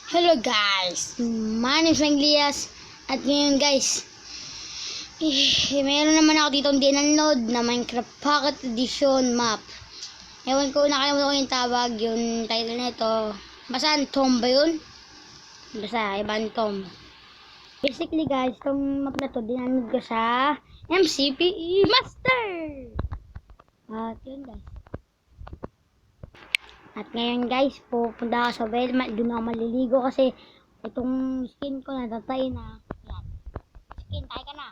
Hello guys, my name is Manglias at ngayon guys, meron naman ako dito dinunload na Minecraft Pocket Edition map. Ewan ko, nakalimutan ko yung tawag, yung title nito. Basta Tom ba yun? Basta ibang Tom. Basically guys, itong map na to dinunload ko sa MCPE Master. At yun guys. At ngayon guys, pupunta ako sa well, doon ako maliligo kasi itong skin ko natatay na. Yan. Skin, tayo ka na.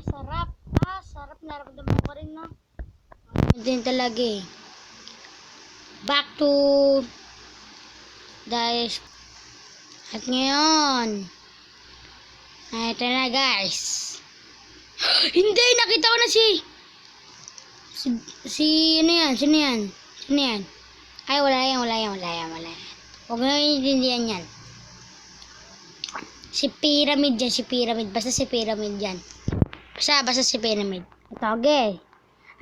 Sarap. Sarap. Naramdaman ko rin, no? Din talaga eh. Back to guys. At ngayon, ito na guys. Hindi, nakita ko na ano yan, sino yan? Ay, wala yan. Huwag na iintindihan yan. Si Pyramid yan, basta si Pyramid yan. Basta si Pyramid. Ito, okay.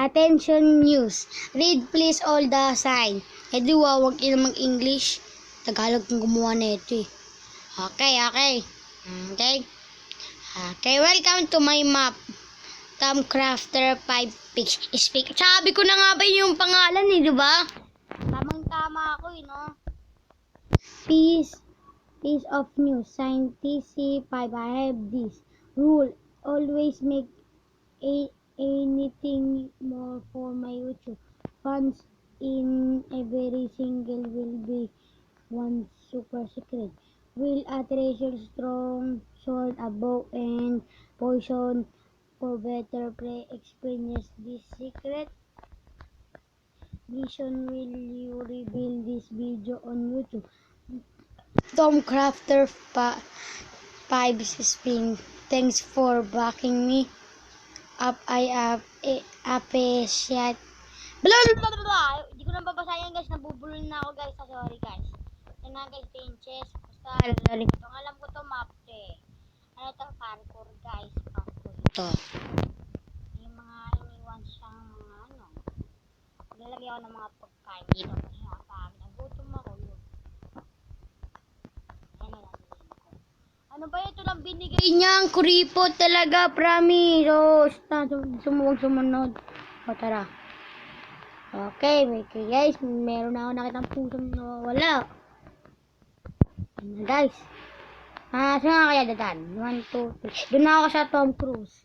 Attention news. Read please all the sign. Eh di wag mag-English. Tagalog yung gumawa na ito eh. Okay, welcome to my map. Tom Crafter 5 Speak. Sabi ko na nga ba yung pangalan eh, di ba? Tamang-tama ako eh, no? Piece of news. Sign TC5. I have this rule. Always make anything more for my YouTube. Funds in every single will be one super secret. Will a treasure strong sword, a bow, and poison for better play experience. This secret mission will you reveal this video on YouTube. Tom Crafter 5 Spin. Thanks for backing me up. I appreciate. Hindi ko na babasahin guys. Nabubulol na ako guys. Sorry guys. Yan na guys. Pinches. Basta lalalim ko. Alam ko to map eh. Ano to? Parkour guys. Parkour ito. Yung mga iniwan siyang mga ano. Lalagyan ako ng mga pagkain dito. Kasi nakapagod. Nagutom ako yun. Ano ba ito lang binigay niyang kuripot talaga, promise. Sumuwag sumunod. O tara. Okay guys, meron na ako nakitang pusong nawawala. Ayan guys. Saan nga kaya dadan? 1, 2, 3. Doon na ako sa Tom Cruise.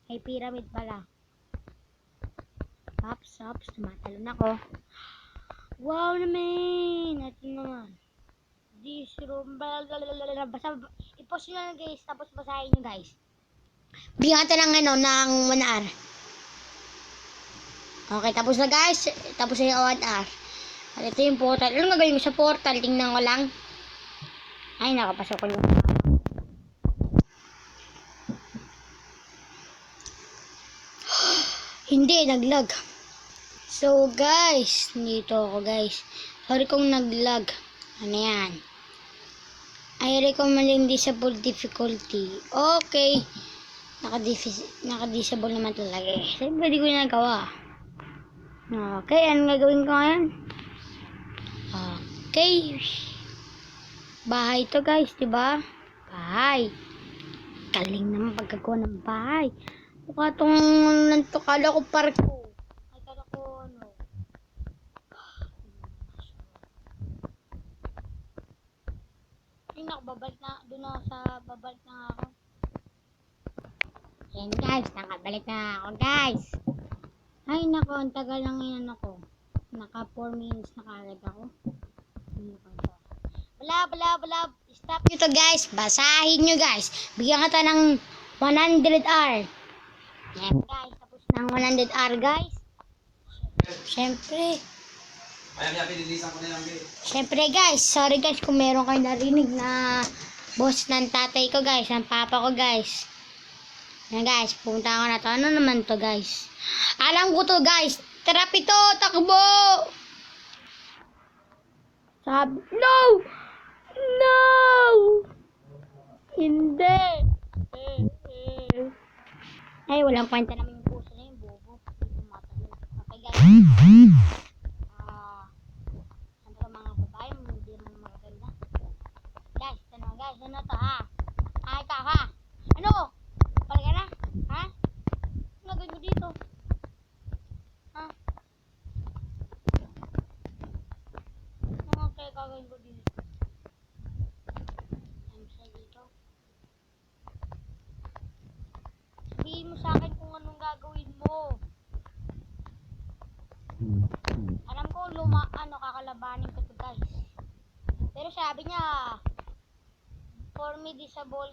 May pyramid pala. Hops, tumatalon ako. Wow naman. Ito naman. This room. Basta, i-post nyo lang guys. Tapos basahin nyo guys. Bigyan ka ng ng 1 hour. Okay, tapos na guys. Tapos na yung 1 hour. At ito yung portal. Ano gagawin ko sa portal? Tingnan ko lang. Ay, nakapasok ko yung hindi, naglag. So guys, dito ako guys. Sorry kung naglag. Ano yan? I recommend disable difficulty. Okay. Naka-disable naman talaga eh. Siyempre di ko yung nagawa. Okay, anong gagawin ko ngayon? Okay. Bahay to guys, diba? Bahay. Galing naman pagkagawa ng bahay. Mukha tong nantukala ko parko. Kala ko ano. Ay, nakababalik na. Doon na sa babalik na ako. Yan guys, nakabalik na ako guys. Ay nako, ang tagal lang yan ako. Naka 4 minutes na kagad ako. Bala. Stop nyo to guys. Basahin nyo guys. Bigyan ka ng 100 R. Yan guys, tapos ng 100 R guys. Siyempre guys, sorry guys kung meron kayo narinig na boss ng tatay ko guys, ng papa ko guys. Yan guys, pumunta ako na to. Ano naman to guys? Alam ko to guys. Trap ito, takbo! Sabi, no! Hindi! Ay, walang kwenta naman yung puso na yung bobo. Tumatalo. Okay guys. Ano ba mga babae, hindi naman magaganda. Guys, ano to ha? Ikaw ha? Ano? Palagay na? Ha? Ano gagawin mo dito? Ha? Ano kaya gagawin ko dito? Ano sa dito? Sabihin mo sa akin kung anong gagawin mo. Alam ko kakalabanin ko to guys. Pero sabi niya, for me disable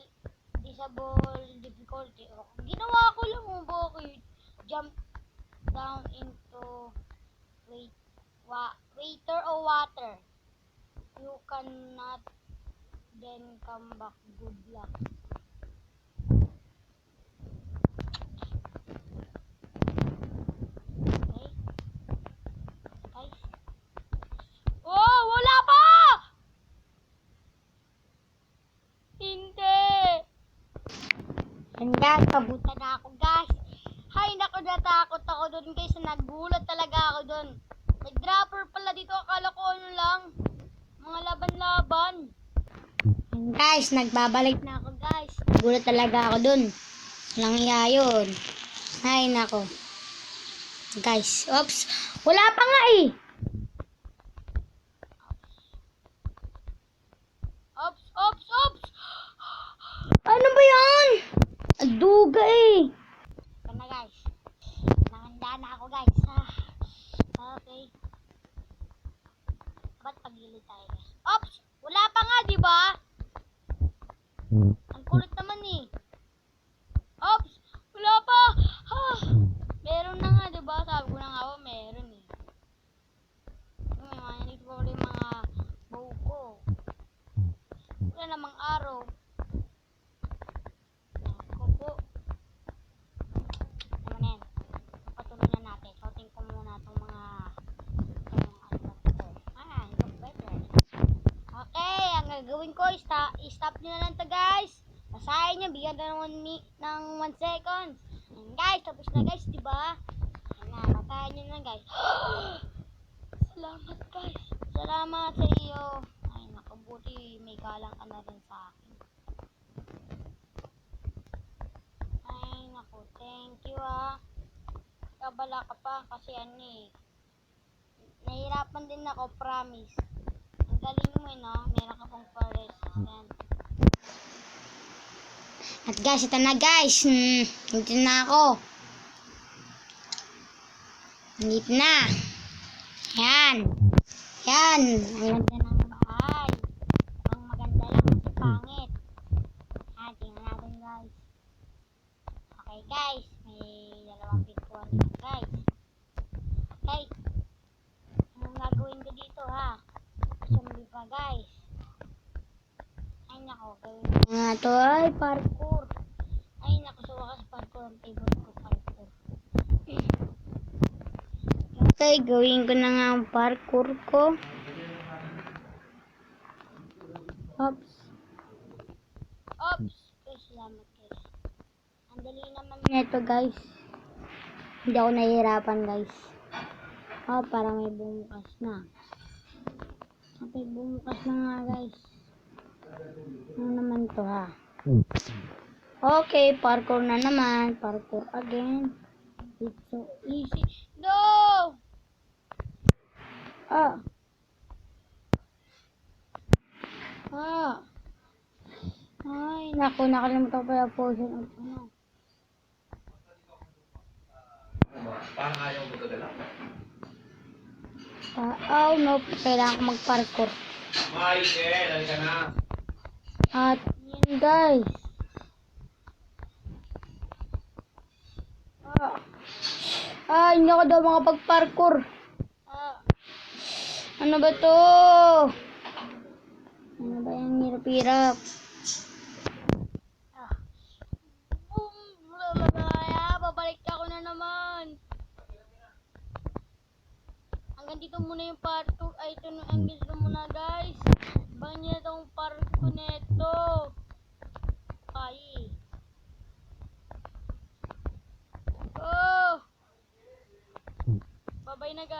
difficulty. Oh, ginawa ko lang bakit? Jump down into water or water. You cannot then come back. Good luck. Okay. Guys. Oh, wala pa! Hindi. And guys, pabutan na ako guys. Hay, naku, natakot ako dun guys. Nagulat talaga ako dun. May dropper pala dito. Akala ko ano lang. Mga laban-laban. And guys, nagbabalik na ako guys. Nagulat talaga ako dun. Walang iya yun. Hay, naku. Guys, oops. Wala pa nga eh. Ops. Ano ba yan? Aduga eh. Ito na guys. Nanganda na ako guys. Okay. Ba't pagilid tayo guys? Ops! Wala pa nga diba? Ang kulit naman eh. Ops! Wala pa! Meron na nga diba? Sabi ko na nga ba meron eh. May mga nandito ko ulit mga bow ko. Wala namang araw. Ako po. Naman yan. Patuloy na natin. Shouting ko muna itong mga better. Okay, ang gagawin ko i-stop nyo na lang to guys. Basahin nyo, bigyan na ng 1 second. And guys, tapos na guys, diba? Ayan na, basahin nyo na guys. Salamat guys. Salamat sa iyo. Ay, nakabuti. May galang ka na rin sa akin. Ay, naku. Thank you Kabala ka pa kasi ano eh. Nahirapan din ako, promise. Ang galing mo no? Meron ka pong forest. Yan. At guys, ito na guys. Dito na ako. Dito na. Yan. Yan. Ang ganda ng bahay. Ang maganda lang kasi pangit. Tingnan natin guys. Okay guys. May dalawang pintuan dito guys. Okay. Anong gagawin ko dito Zombie pa guys. Ay nako. Gawin ko nga to ay parkour. Ay nako. Sa wakas parkour. Ang favorite ko parkour. Okay. Gawin ko na nga ang parkour ko. Oops. Okay, salamat guys. Ang dali naman nito guys. Hindi ako nahihirapan guys. Parang may bumukas na. Okay, bumukas na nga guys. Ano naman to Okay, parkour na naman. Parkour again. It's so easy. No! Ay, naku, nakalimutan ko pa yung portion of Parang ayaw mo gagalaw. no, kailangan ko mag-parkour. Michael, halika na. At yun guys. Hindi ako daw makapag-parkour. Ano ba to? Ano ba yung hirap-hirap? Babalik ako na naman. Hanggang dito muna yung part 2. Ay, ito hanggang dito muna guys. Bang niya itong part 2 neto. Ay. Bye-bye na guys.